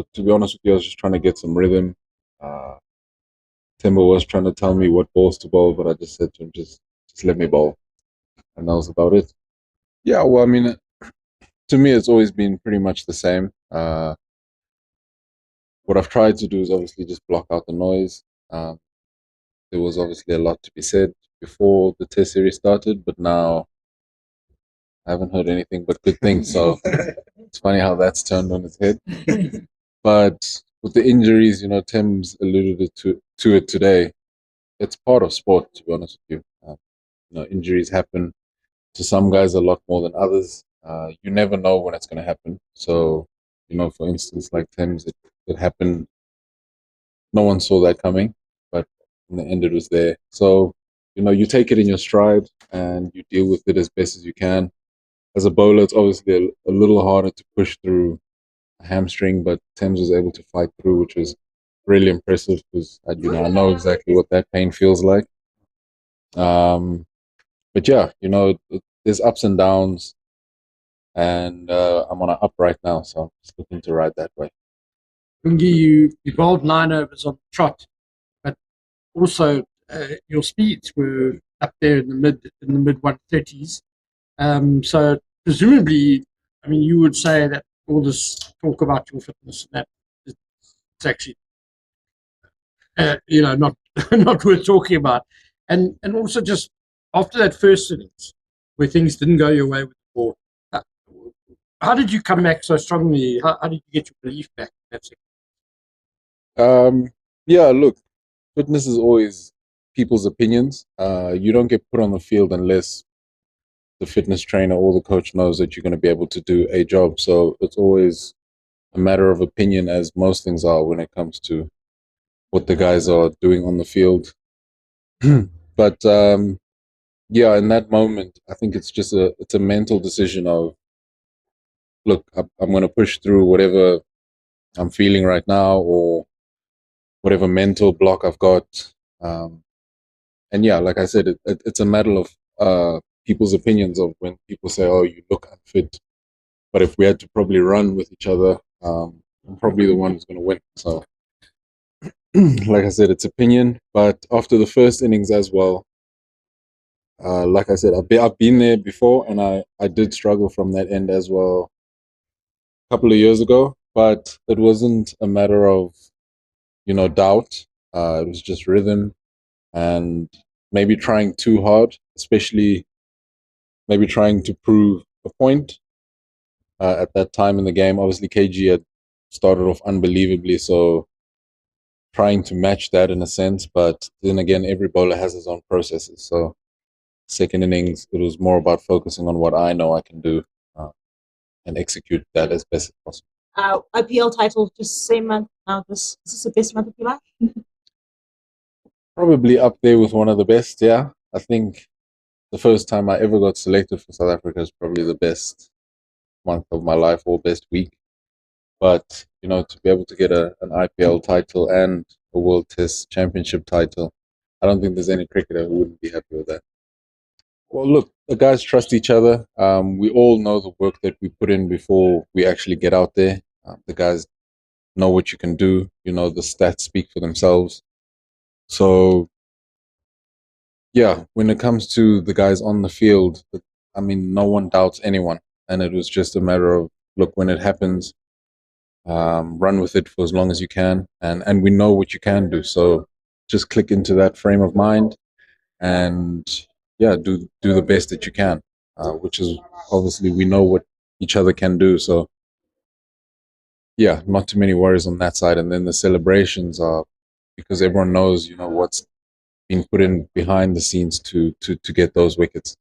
But to be honest with you, I was just trying to get some rhythm. Uh, Temba was trying to tell me what balls to bowl, but I just said to him, just let me bowl, and that was about it. Yeah, well, I mean, to me, it's always been pretty much the same. What I've tried to do is obviously just block out the noise. Um, there was obviously a lot to be said before the test series started, but now I haven't heard anything but good things. So it's funny how that's turned on its head. But with the injuries, Tim's alluded to it today. It's part of sport, to be honest with you. Injuries happen to some guys a lot more than others. You never know when it's going to happen. So, for instance, like Tim's, it happened. No one saw that coming, but in the end, it was there. So, you take it in your stride and you deal with it as best as you can. As a bowler, it's obviously a little harder to push through a hamstring, but Thames was able to fight through, which was really impressive because I know exactly what that pain feels like. Um, but yeah, there's ups and downs, and I'm on an up right now, so I'm just looking to ride that way. Lungi, you bowled 9 overs on the trot, but also your speeds were up there in the mid 130s. So presumably, I mean, you would say that all this talk about your fitness and that it's actually, not not worth talking about. And also just after that first innings where things didn't go your way with the ball, uh, how did you come back so strongly? How did you get your belief back? That's it. Yeah, look, fitness is always people's opinions. You don't get put on the field unless the fitness trainer or the coach knows that you're going to be able to do a job. So it's always a matter of opinion, as most things are when it comes to what the guys are doing on the field. But yeah, in that moment, I think it's a mental decision of, look, I'm going to push through whatever I'm feeling right now or whatever mental block I've got. Um, and yeah, like I said, it's a matter of people's opinions of when people say, "Oh, you look unfit." But if we had to probably run with each other, I'm probably the one who's going to win. So, like I said, it's opinion. But after the first innings as well, like I said, I've been there before, and I did struggle from that end as well a couple of years ago. But it wasn't a matter of doubt. It was just rhythm and maybe trying too hard, especially maybe trying to prove a point at that time in the game. Obviously, KG had started off unbelievably, so trying to match that in a sense. But then again, every bowler has his own processes. So second innings, it was more about focusing on what I know I can do and execute that as best as possible. IPL title just same month now. Is this the best month of your life? Probably up there with one of the best, yeah. I think the first time I ever got selected for South Africa is probably the best month of my life or best week. But, to be able to get an IPL title and a World Test Championship title, I don't think there's any cricketer who wouldn't be happy with that. Well, look, the guys trust each other. We all know the work that we put in before we actually get out there. The guys know what you can do. The stats speak for themselves. So, yeah, when it comes to the guys on the field, I mean, no one doubts anyone. And it was just a matter of, look, when it happens, run with it for as long as you can. And we know what you can do. So just click into that frame of mind and, yeah, do the best that you can, which is obviously we know what each other can do. So, yeah, not too many worries on that side. And then the celebrations are because everyone knows, what's been put in behind the scenes to get those wickets.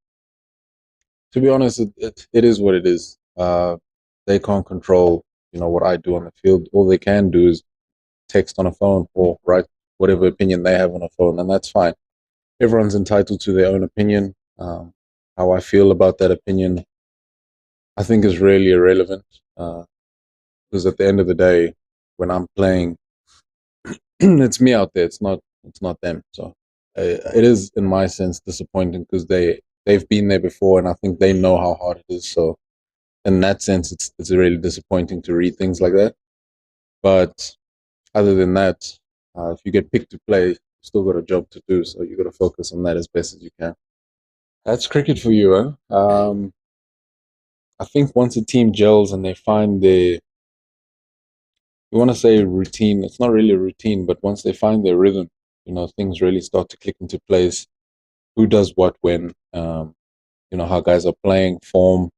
To be honest, it is what it is. They can't control, what I do on the field. All they can do is text on a phone or write whatever opinion they have on a phone, and that's fine. Everyone's entitled to their own opinion. How I feel about that opinion, I think, is really irrelevant. Because at the end of the day, when I'm playing, it's me out there. It's not them. So it is, in my sense, disappointing because they've been there before, and I think they know how hard it is. So in that sense, it's really disappointing to read things like that. But other than that, if you get picked to play, you still got a job to do. So you got to focus on that as best as you can. That's cricket for you, huh? I think once a team gels and they find their, you want to say routine, it's not really a routine, but once they find their rhythm, things really start to click into place. Who does what when, how guys are playing, form,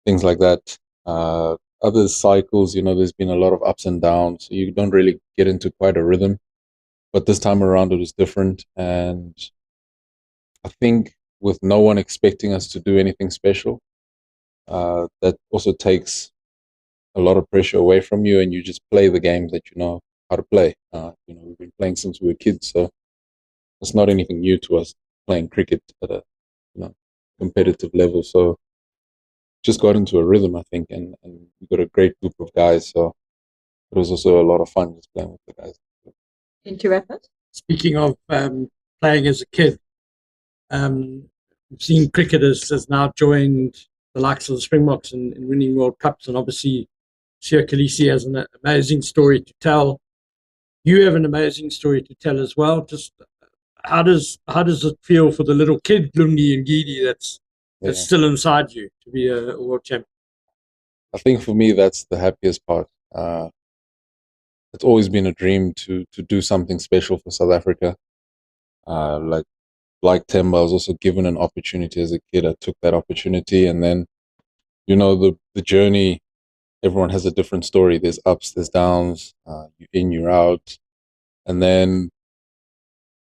things like that. Other cycles, there's been a lot of ups and downs. So you don't really get into quite a rhythm. But this time around, it was different. And I think with no one expecting us to do anything special, that also takes a lot of pressure away from you, and you just play the game that you know how to play. We've been playing since we were kids, so it's not anything new to us playing cricket at a competitive level. So just got into a rhythm, I think, and we got a great group of guys. So it was also a lot of fun just playing with the guys. Into wrap it. Speaking of playing as a kid, we've seen cricketers has now joined the likes of the Springboks in winning World Cups, and obviously Siya Kolisi has an amazing story to tell. You have an amazing story to tell as well. Just how does it feel for the little kid Lungi Ngidi that's still inside you to be a world champion? I think for me that's the happiest part. It's always been a dream to do something special for South Africa. Like Temba, I was also given an opportunity as a kid. I took that opportunity, and then the journey. Everyone has a different story. There's ups, there's downs. You're in, you're out, and then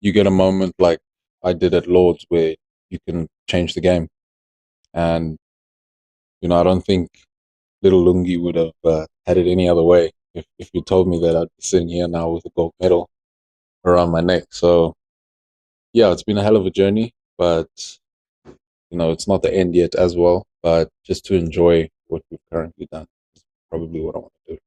you get a moment like I did at Lords where you can change the game. And I don't think little Lungi would have had it any other way if you told me that I'd be sitting here now with a gold medal around my neck. So yeah, it's been a hell of a journey, but it's not the end yet as well. But just to enjoy what we've currently done is probably what I want to do.